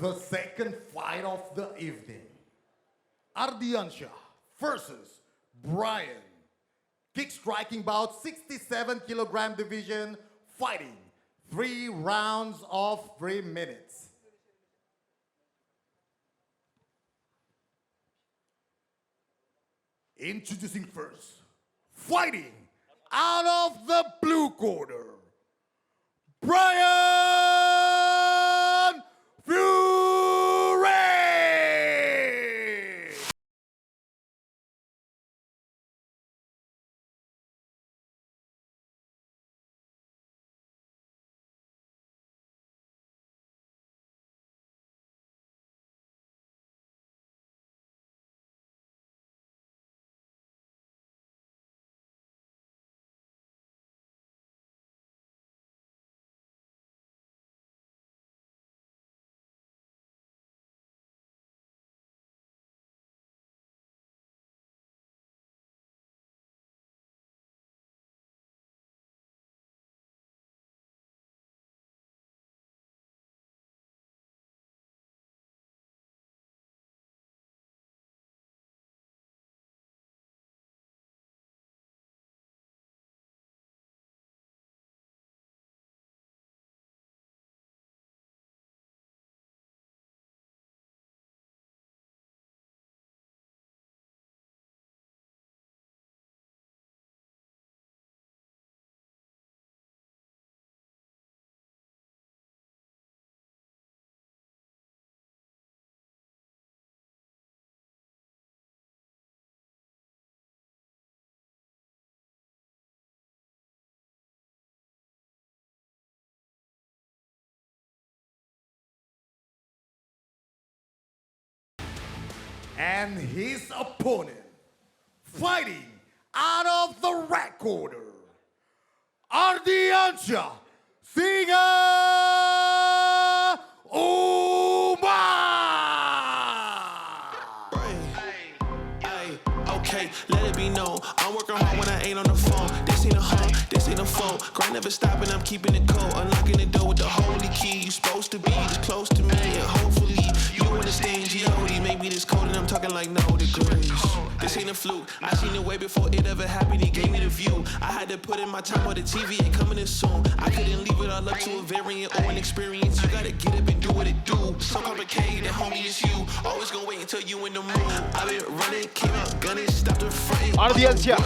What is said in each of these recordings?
The second fight of the evening. Ardiansyah versus Brian. Kick striking bout 67 kilogram division, fighting 3 rounds of 3 minutes. Introducing first, fighting out of the blue corner, Brian Fury! And his opponent, fighting out of the red corner, Ardiansyah Singa Umar! Okay, let it be known, I'm working hard when I ain't on the phone. This ain't a home, this ain't a phone. Grind never stopping, I'm keeping it cold. Unlocking the door with the holy key. You supposed to be this close to me, and hopefully you understand G.O.D. Maybe this cold and I'm talking like no degrees. This ain't a fluke, I seen it way before it ever happened. He gave me the view. I had to put in my time on the TV, ain't coming in soon. I couldn't leave it all up to a variant or an experience. You gotta get up and do what it do. So complicated, homie, it's you. Always gonna wait until you in the mood. I've been running, came out gunning, stopped the front. Ardiansyah,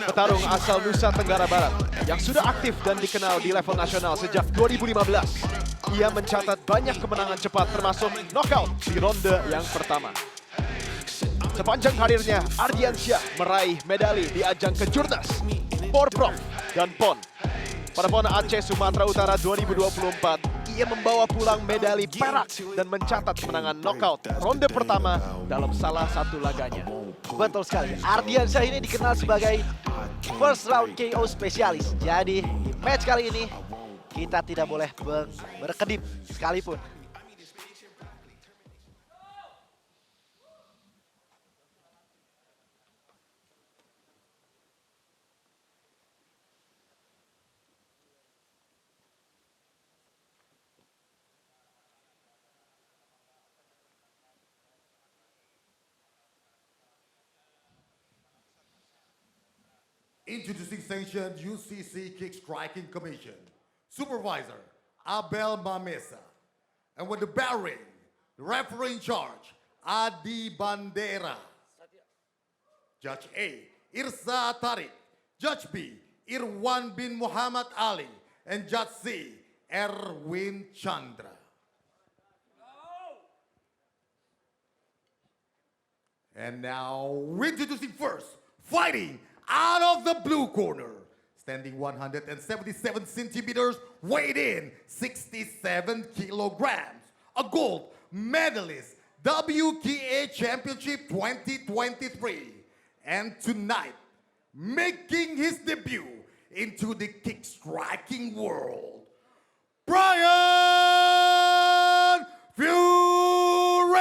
petarung asal Nusa Tenggara Barat yang sudah aktif dan dikenal di level nasional sejak 2015. Ia mencatat banyak kemenangan cepat termasuk knockout di ronde yang pertama. Sepanjang karirnya, Ardiansyah meraih medali di ajang Kejurnas, Porprov, dan PON. Pada PON Aceh Sumatera Utara 2024, ia membawa pulang medali perak dan mencatat kemenangan knockout ronde pertama dalam salah satu laganya. Betul sekali, Ardiansyah ini dikenal sebagai first round KO spesialis. Jadi di match kali ini kita tidak boleh berkedip sekalipun. Introducing sanctioned UCC Kick Striking Commission, Supervisor Abel Mamesa. And with the bell ring, the referee in charge, Adi Bandera. Judge A, Irsa Tariq. Judge B, Irwan bin Muhammad Ali. And Judge C, Erwin Chandra. And now, introducing first, fighting out of the blue corner, standing 177 centimeters, weighed in 67 kilograms, a gold medalist, WKA Championship 2023. And tonight, making his debut into the kick striking world, Brian Fury!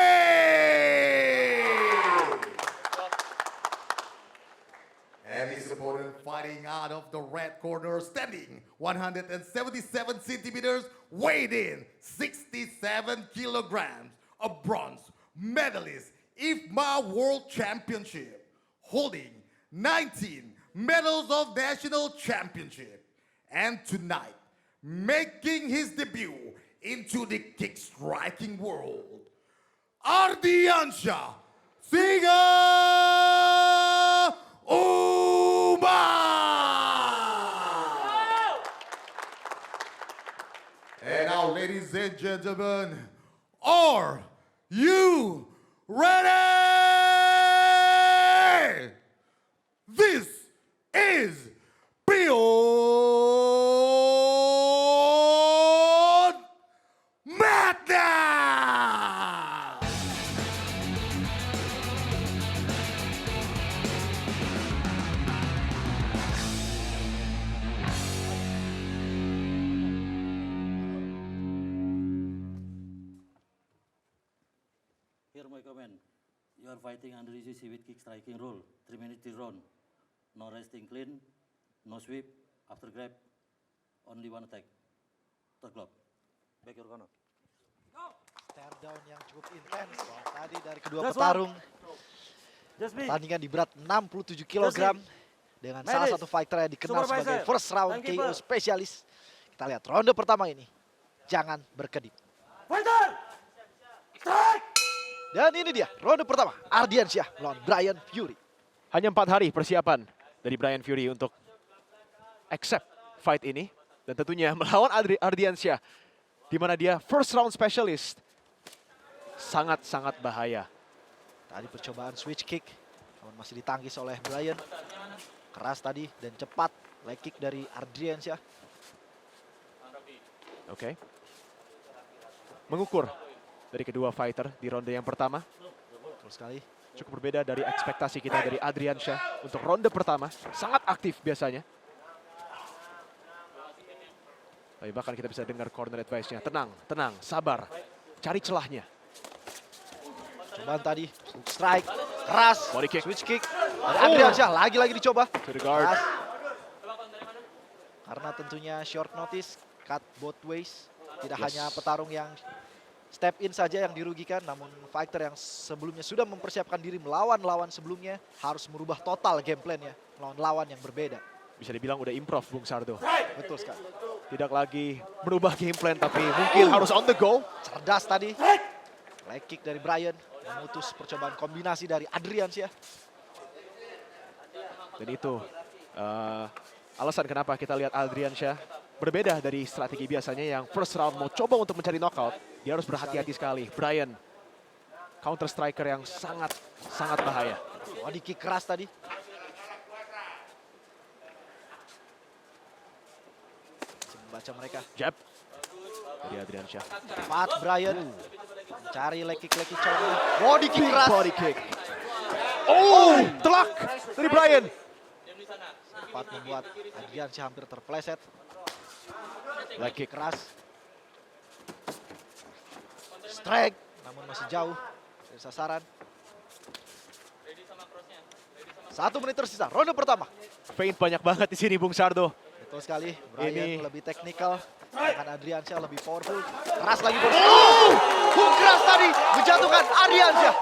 And his opponent fighting out of the red corner, standing 177 centimeters, weighed in 67 kilograms, a bronze medalist IFMA World Championship, holding 19 medals of national championship. And tonight, making his debut into the kick striking world, Ardiansyah Singa Umar! And now, ladies and gentlemen, are you ready? This is Beyond Madness! Here my comment. You are fighting under UCC with kick striking rule. 3 minutes till round. No resting clean, no sweep, after grab, only one attack. Third clock. Back your corner. Stare down yang cukup intens tadi dari kedua Just petarung. Just me. Pertandingan di berat 67 kg dengan salah Ladies, satu fighter yang dikenal sebagai supervisor, first round timekeeper. KO spesialis. Kita lihat ronde pertama ini. Jangan berkedip. Fighter! Strike! Dan ini dia ronde pertama. Ardiansyah melawan Bryan Fury. Hanya 4 hari persiapan dari Bryan Fury untuk accept fight ini. Dan tentunya melawan Ardiansyah, di mana dia first round specialist. Sangat-sangat bahaya. Tadi percobaan switch kick, namun masih ditangkis oleh Bryan. Keras tadi dan cepat leg kick dari Ardiansyah. Oke. Mengukur dari kedua fighter di ronde yang pertama. Betul sekali. Cukup berbeda dari ekspektasi kita dari Ardiansyah untuk ronde pertama. Sangat aktif biasanya. Tapi bahkan kita bisa dengar corner advice-nya. Tenang, tenang, sabar. Cari celahnya. Cobaan tadi, hook strike, keras, Body kick. switch kick. Dan Ardiansyah lagi-lagi dicoba. To the guard. Keras. Karena tentunya short notice, cut both ways. Tidak Yes. hanya petarung yang step in saja yang dirugikan, namun fighter yang sebelumnya sudah mempersiapkan diri melawan lawan sebelumnya harus merubah total game plan-nya melawan lawan yang berbeda. Bisa dibilang udah improv Bung Sardo. Betul sekali. Tidak lagi merubah game plan tapi mungkin harus on the go. Cerdas tadi. Leg kick dari Bryan memutus percobaan kombinasi dari Ardiansyah. Dan itu alasan kenapa kita lihat Ardiansyah berbeda dari strategi biasanya yang first round mau coba untuk mencari knockout. Dia harus berhati-hati sekali. Bryan, counter striker yang sangat bahaya. Body kick keras tadi. Membaca mereka. Jab dari Ardiansyah. Cepat Bryan. Mencari leg kick colongnya. Body kick keras. Body kick. Oh, telak dari Bryan. Cepat membuat Ardiansyah hampir terpeleset. Leg kick. Keras. Strike. Namun masih jauh dari sasaran. 1 menit tersisa. Ronde pertama. Feint banyak banget di sini Bung Sardo. Betul sekali. Bryan Ini- lebih teknikal. Sedangkan Ardiansyah lebih powerful. Keras lagi. Hook keras tadi. Menjatuhkan Ardiansyah.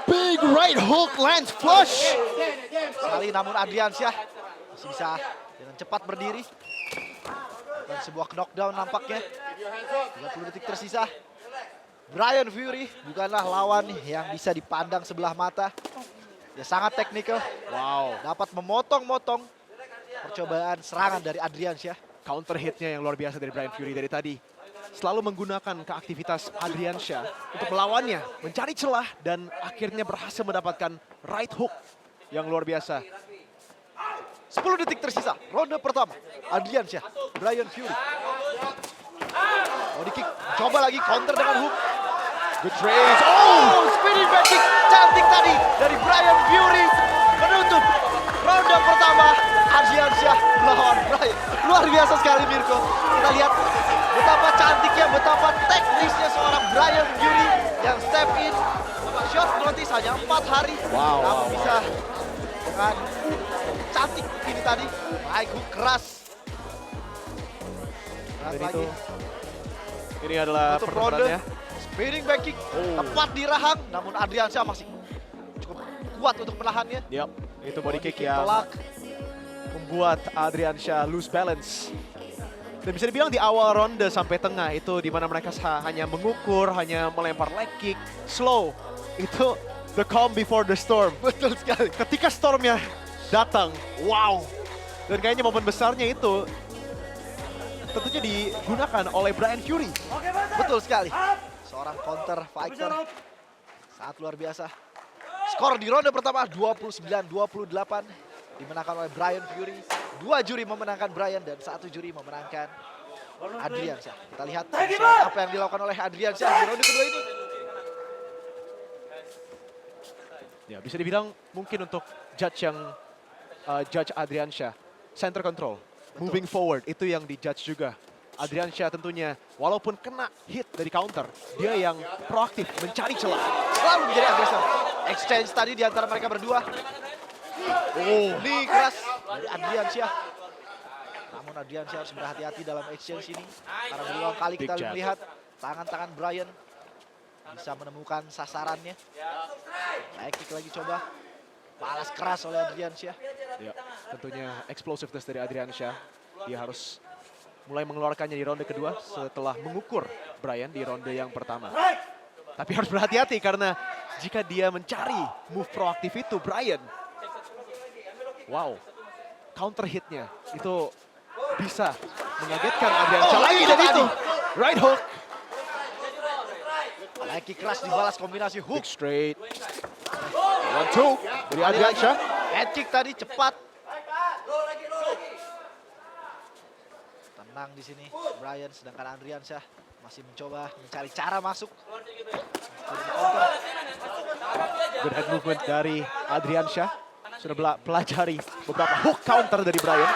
Big right hook lands flush. Sekali namun Ardiansyah masih bisa dengan cepat berdiri. Dan sebuah knockdown nampaknya. 30 detik tersisa. Bryan Fury bukanlah lawan yang bisa dipandang sebelah mata. Dia sangat teknikal. Wow. Dapat memotong-motong percobaan serangan dari Ardiansyah. Counter hitnya yang luar biasa dari Bryan Fury dari tadi. Selalu menggunakan keaktivitas Ardiansyah untuk melawannya, mencari celah dan akhirnya berhasil mendapatkan right hook yang luar biasa. 10 detik tersisa. Ronde pertama. Ardiansyah, Bryan Fury. Body kick. Coba lagi counter dengan hook. Good trade. Oh, spinning back kick cantik tadi dari Bryan Fury menutup ronde pertama. Ardiansyah melawan Bryan. Luar biasa sekali Mirko. Kita lihat betapa cantiknya, betapa teknisnya seorang Bryan Fury yang step in. Short notice hanya 4 hari. Wow, Namun wow, bisa dengan cantik ini tadi. Baik, hook keras. Keras Dan lagi. ini adalah Untuk ronde. pertempurannya. Spinning back kick. Tepat di rahang. Namun Adriansyah masih cukup kuat untuk menahannya. Yap, itu body kick yang Telak. membuat Adriansyah lose balance. Dan bisa dibilang di awal ronde sampai tengah itu di mana mereka hanya mengukur, hanya melempar leg kick, slow. Itu the calm before the storm. Betul sekali. Ketika stormnya datang, wow. Dan kayaknya momen besarnya itu tentunya digunakan oleh Bryan Fury. Betul sekali. Seorang counter fighter. Sangat luar biasa. Skor di ronde pertama 29-28 dimenangkan oleh Bryan Fury. 2 juri memenangkan Bryan dan 1 juri memenangkan Adriansyah. Kita lihat apa yang dilakukan oleh Adriansyah di ronde kedua ini. Ya, bisa dibilang mungkin untuk judge yang judge Adriansyah, center control, moving forward itu yang dijudge juga. Adriansyah tentunya walaupun kena hit dari counter, dia yang proaktif mencari celah. Selalu menjadi agresor. Exchange tadi di antara mereka berdua. Ini keras dari Adriansyah. Namun Adriansyah harus berhati-hati dalam exchange ini. Karena berulang kali kita Big jab. melihat tangan-tangan Bryan bisa menemukan sasarannya. Baik, kick lagi coba. Balas keras oleh Adriansyah. Ya, tentunya explosiveness dari Adriansyah. Dia harus mulai mengeluarkannya di ronde kedua setelah mengukur Bryan di ronde yang pertama. Tapi harus berhati-hati karena jika dia mencari move proaktif itu Bryan, wow, counter hitnya itu bisa mengagetkan Adriansyah lagi dan itu right hook. Lagi keras dibalas kombinasi Hook hook. straight. 1-2 dari Adriansyah. Head kick tadi cepat. Tenang di sini Bryan, sedangkan Adriansyah masih mencoba mencari cara masuk. Good head movement dari Adriansyah. Sudah pelajari beberapa hook counter dari Bryan.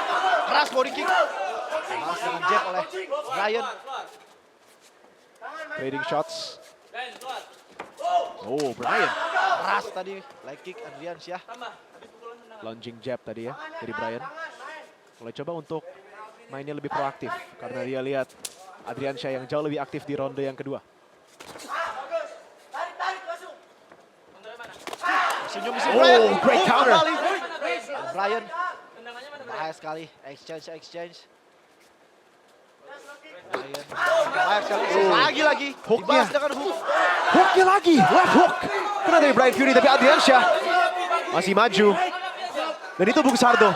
Keras body kick. Balas dengan jab oleh Bryan. Trading shots. Oh, Bryan. Keras tadi leg kick Adriansyah. Lunging jab tadi ya dari Bryan. Mulai coba untuk mainnya lebih proaktif karena dia lihat Adriansyah yang jauh lebih aktif di ronde yang kedua. Senyum di sini Bryan. Great Hook counter. kembali. Bryan. Bahaya sekali. Exchange. Bryan. Bahaya sekali. Lagi. Hooknya. Dibalas dengan hook. Hooknya lagi, left hook. Kena dari Bryan Fury tapi Adriansyah masih maju. Dan itu Bung Sardo.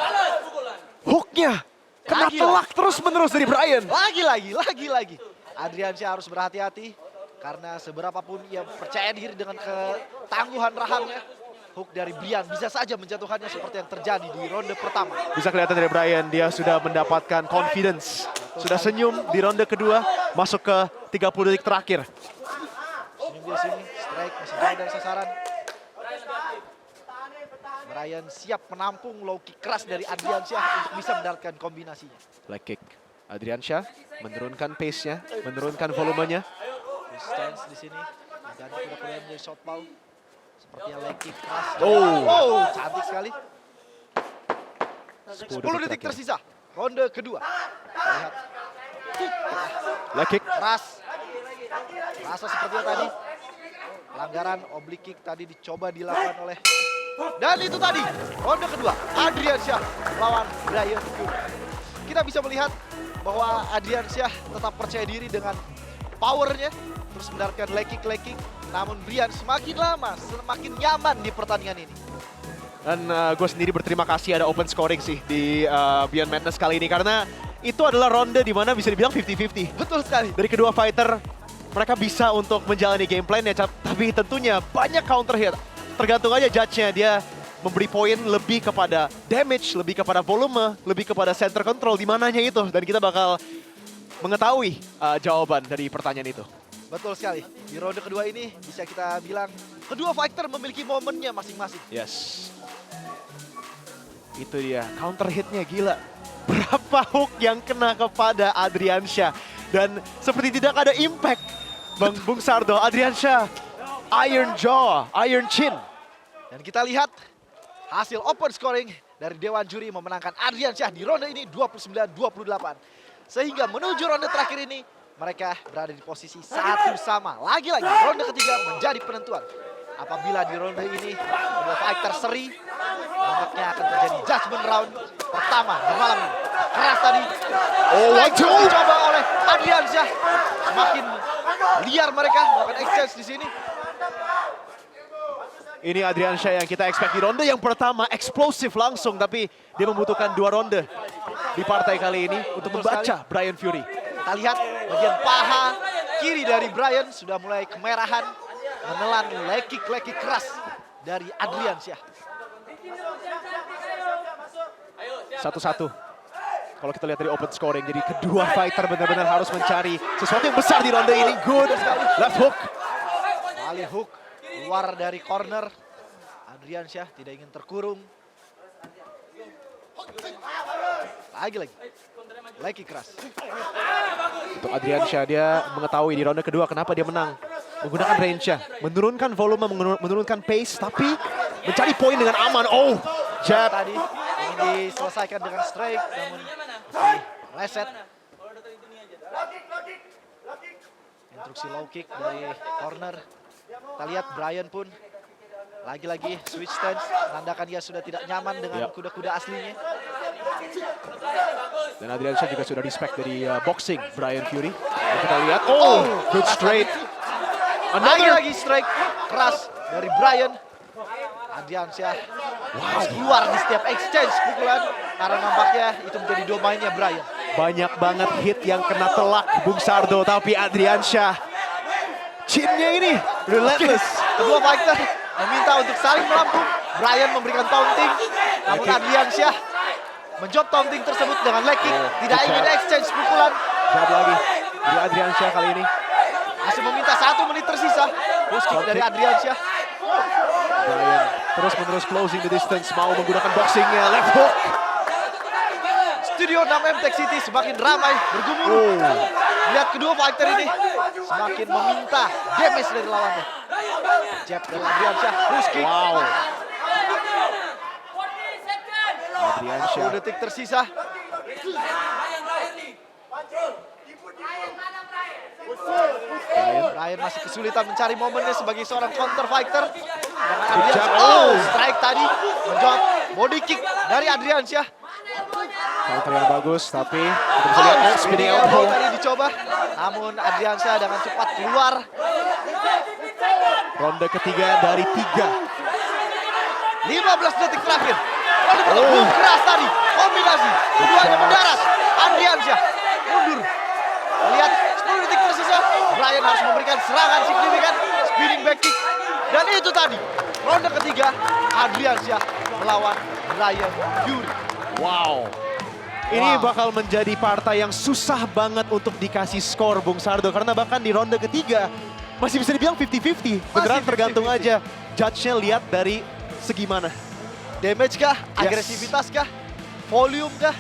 Hooknya kena Lagi. telak terus-menerus dari Bryan. Lagi. Adriansyah harus berhati-hati. Karena seberapapun ia percaya diri dengan ketangguhan rahangnya, hook dari Bryan bisa saja menjatuhkannya seperti yang terjadi di ronde pertama. Bisa kelihatan dari Bryan, dia sudah mendapatkan confidence. Sudah senyum di ronde kedua, masuk ke 30 detik terakhir. Senyum di sini, strike masih jauh dari sasaran. Bryan siap menampung low kick keras dari Adriansyah untuk bisa mendapatkan kombinasinya. Leg kick. Adriansyah menurunkan pace-nya, menurunkan volumenya. Stance di sini, ganti kuda-kuda menjadi southpaw. Sepertinya leg kick keras. Cantik sekali. 10 detik tersisa, ronde kedua. Kita lihat Leg kick. keras. Rasa sepertinya tadi. Pelanggaran oblique kick tadi dicoba dilakukan oleh. Dan itu tadi, ronde kedua. Adriansyah melawan Bryan Fury. Kita bisa melihat bahwa Adriansyah tetap percaya diri dengan powernya. Terus mendapatkan leg kick. Namun Bryan semakin lama, semakin nyaman di pertandingan ini. Dan gue sendiri berterima kasih ada open scoring sih di Beyond Madness kali ini. Karena itu adalah ronde di mana bisa dibilang 50-50. Betul sekali. Dari kedua fighter, mereka bisa untuk menjalani game plan ya, tapi tentunya banyak counter hit. Tergantung aja judge-nya, dia memberi poin lebih kepada damage, lebih kepada volume, lebih kepada center control, di mananya itu. Dan kita bakal mengetahui jawaban dari pertanyaan itu. Betul sekali. Di ronde kedua ini bisa kita bilang kedua fighter memiliki momennya masing-masing. Yes. Itu dia, counter hitnya gila. Berapa hook yang kena kepada Adriansyah. Dan seperti tidak ada impact. Bung Sardo, Adriansyah, iron jaw, iron chin. Dan kita lihat hasil open scoring dari Dewan Juri memenangkan Adriansyah di ronde ini 29-28. Sehingga menuju ronde terakhir ini mereka berada di posisi satu sama. Lagi-lagi ronde ketiga menjadi penentuan. Apabila di ronde ini kedua fighter seri, nampaknya akan terjadi judgment round pertama di malam ini. Keras tadi. Strike dicoba oleh Adriansyah. Semakin liar mereka melakukan exchange di sini. Ini Adriansyah yang kita expect di ronde yang pertama, eksplosif langsung, tapi dia membutuhkan 2 ronde di partai kali ini untuk membaca Bryan Fury. Kita lihat bagian paha kiri dari Bryan sudah mulai kemerahan, menelan leg kick keras dari Adriansyah. 1-1. Kalau kita lihat dari open scoring, jadi kedua fighter benar-benar harus mencari sesuatu yang besar di ronde ini. Good, left hook. Kali hook keluar dari corner. Adriansyah tidak ingin terkurung. Lagi-lagi. Leg kick keras. Untuk Adriansyah, dia mengetahui di ronde kedua kenapa dia menang. Menggunakan range-nya, menurunkan volume, menurunkan pace, tapi mencari poin dengan aman. Oh, jab. Tadi ingin diselesaikan dengan strike, namun reset. Instruksi low kick dari corner. Kita lihat Bryan pun lagi-lagi switch stance, menandakan dia sudah tidak nyaman dengan kuda-kuda aslinya. Dan Adriansyah juga sudah respect dari boxing Bryan Fury. Dan kita lihat, oh, good straight. Lagi-lagi strike keras dari Bryan. Adriansyah harus keluar di setiap exchange pukulan, karena nampaknya itu menjadi domainnya Bryan. Banyak banget hit yang kena telak Bung Sardo, tapi Adriansyah chinnya ini relentless. Kedua fighter meminta untuk saling melampung. Bryan memberikan taunting, namun Adriansyah menjawab taunting tersebut dengan leg kick. Tidak ingin exchange pukulan. Jab lagi dari Adriansyah kali ini. Masih meminta 1 menit tersisa. Push kick dari Adriansyah. Bryan terus-menerus closing the distance, mau menggunakan boxingnya, left hook. Studio 6M Tech City semakin ramai bergemuruh. Lihat kedua fighter ini semakin meminta damage dari lawannya. Jab dari Adriansyah, push kick. Wow. Adriansyah 10 detik tersisa. Bryan masih kesulitan mencari momennya sebagai seorang counter fighter. Strike tadi menjawab body kick dari Adriansyah. counter yang bagus, tapi kita bisa lihat spinning elbow tadi dicoba, namun Adriansyah dengan cepat keluar. Ronde ketiga dari 3. 15 detik terakhir. Keras tadi, kombinasi keduanya mendarat. Adriansyah mundur. Lihat 10 detik tersisa. Bryan harus memberikan serangan signifikan, spinning back kick. Dan itu tadi, ronde ketiga Adriansyah melawan Bryan Fury. Wow. Ini bakal menjadi partai yang susah banget untuk dikasih skor, Bung Sardo. Karena bahkan di ronde ketiga masih bisa dibilang 50-50. Beneran tergantung aja judge-nya lihat dari segi mana. Damage kah? Agresivitas kah? Volume kah?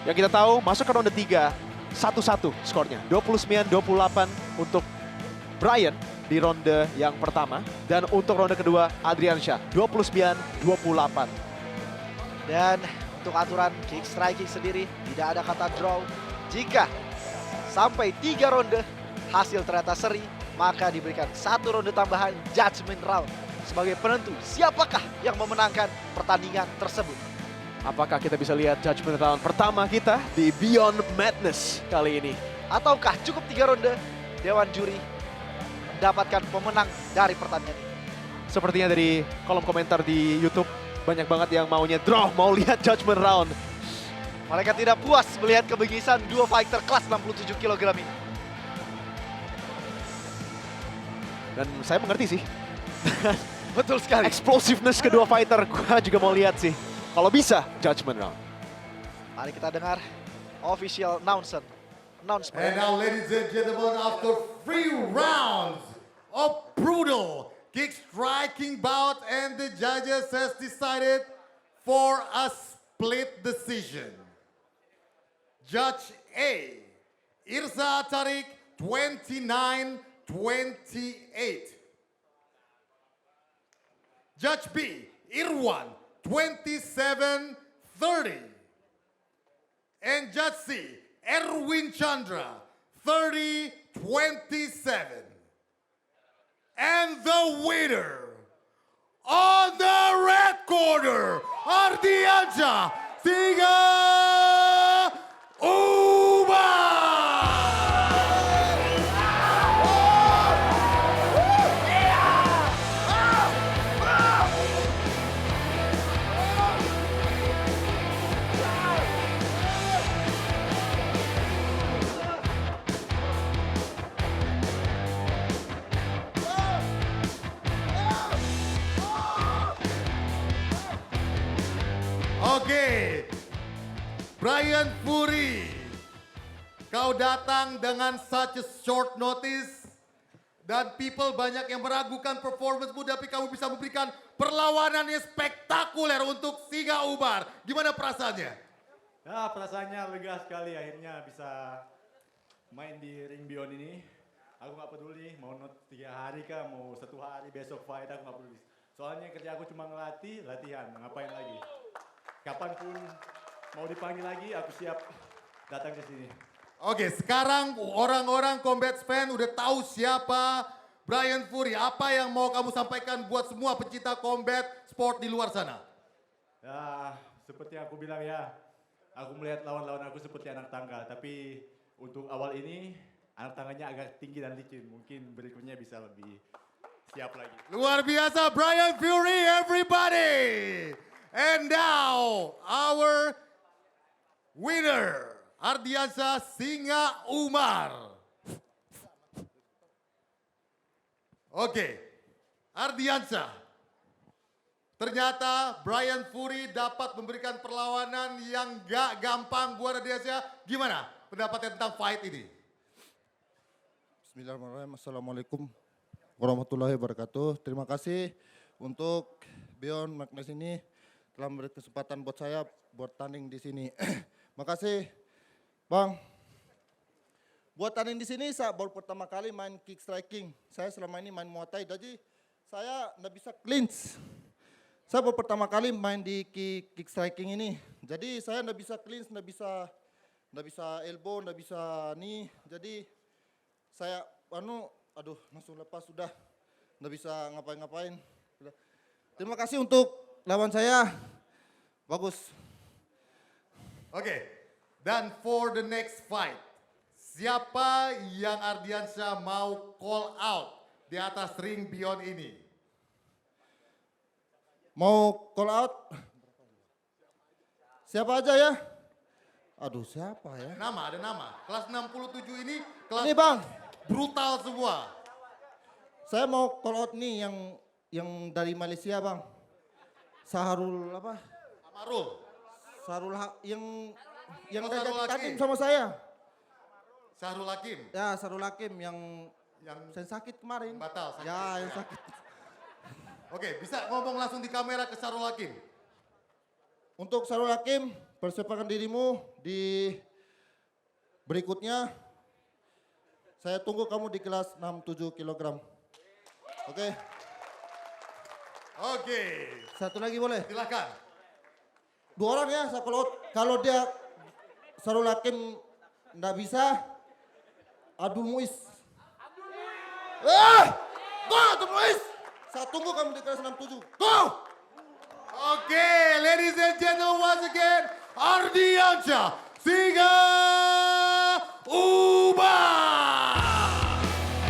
Yang kita tahu masuk ke ronde 3, 1-1 skornya. 29-28 untuk Bryan di ronde yang pertama. Dan untuk ronde kedua Adriansyah 29-28. Dan untuk aturan kick striking sendiri tidak ada kata draw. Jika sampai 3 ronde hasil ternyata seri, maka diberikan 1 ronde tambahan judgment round sebagai penentu siapakah yang memenangkan pertandingan tersebut. Apakah kita bisa lihat judgment round pertama kita di Beyond Madness kali ini? Ataukah cukup 3 ronde Dewan Juri mendapatkan pemenang dari pertandingan ini? Sepertinya dari kolom komentar di YouTube banyak banget yang maunya draw, mau lihat judgment round. Mereka tidak puas melihat kebengisan dua fighter kelas 67 kg ini. Dan saya mengerti sih. Betul sekali. Explosiveness kedua fighter, gua juga mau lihat sih. Kalau bisa, judgment round. Mari kita dengar official announcement. And now, ladies and gentlemen, after 3 rounds of brutal kick striking bout, and the judges has decided for a split decision. Judge A, Irsa Tariq, 29-28. Judge B, Irwan, 27-30. And Jatsi Erwin Chandra, 30-27. And the winner on the red corner, Ardiansyah Singa Umar. Oke, Brian Fury, kau datang dengan such a short notice dan people banyak yang meragukan performance-mu, tapi kamu bisa memberikan perlawanan yang spektakuler untuk Singa Umar. Gimana perasaannya? Ya, perasaannya lega sekali akhirnya bisa main di ring beyond ini. Aku nggak peduli mau 3 hari kah, mau 1 hari besok fight, aku nggak peduli. Soalnya kerja aku cuma ngelatih, latihan, ngapain lagi. Kapanpun mau dipanggil lagi, aku siap datang ke sini. Oke, sekarang orang-orang combat fan udah tahu siapa Brian Fury. Apa yang mau kamu sampaikan buat semua pecinta combat sport di luar sana? Ya, seperti yang aku bilang ya, aku melihat lawan-lawan aku seperti anak tangga. Tapi untuk awal ini, anak tangganya agak tinggi dan licin. Mungkin berikutnya bisa lebih siap lagi. Luar biasa, Brian Fury, everybody! And now, our winner, Ardiansyah Singa Umar. Oke, Ardiansyah. Ternyata Brian Fury dapat memberikan perlawanan yang gak gampang buat Ardiansyah. Gimana pendapatnya tentang fight ini? Bismillahirrahmanirrahim. Assalamualaikum warahmatullahi wabarakatuh. Terima kasih untuk Beyond Magnus ini telah memberi kesempatan buat saya buat tanding di sini. Makasih, Bang. Buat tanding di sini saya baru pertama kali main kick striking. Saya selama ini main Muay Thai, jadi saya nggak bisa clinch. Saya baru pertama kali main di kick striking ini. Jadi saya nggak bisa clinch, nggak bisa elbow, nggak bisa knee. Jadi saya langsung lepas sudah, nggak bisa ngapain-ngapain. Terima kasih untuk lawan saya, bagus. Oke, dan for the next fight, siapa yang Ardiansyah mau call out di atas ring beyond ini? Mau call out? Siapa aja ya? Aduh, siapa ya? Ada nama. Kelas 67 ini kelas Ini Bang, brutal semua. saya mau call out nih yang dari Malaysia Bang. Saharul apa? Amarul. Yang Oh, udah Sahrul jadi Hakim. tanding sama saya. Syahrul Hakim. Ya, Sahrul Hakim yang Yang sakit kemarin. batal. Sakit. Ya, yang sakit. Oke, bisa ngomong langsung di kamera ke Syahrul Hakim. Untuk Sahrul Hakim, persiapkan dirimu di berikutnya. Saya tunggu kamu di kelas 67 kg. Oke, Oke, satu lagi boleh? silakan. 2 orang ya, saya kalau dia Sahrul Hakim nggak bisa, Abdul Muiz. Go Abdul Muiz. Saya tunggu kamu di kelas 67. Go! Oke, ladies and gentlemen, once again, Ardiansyah Singa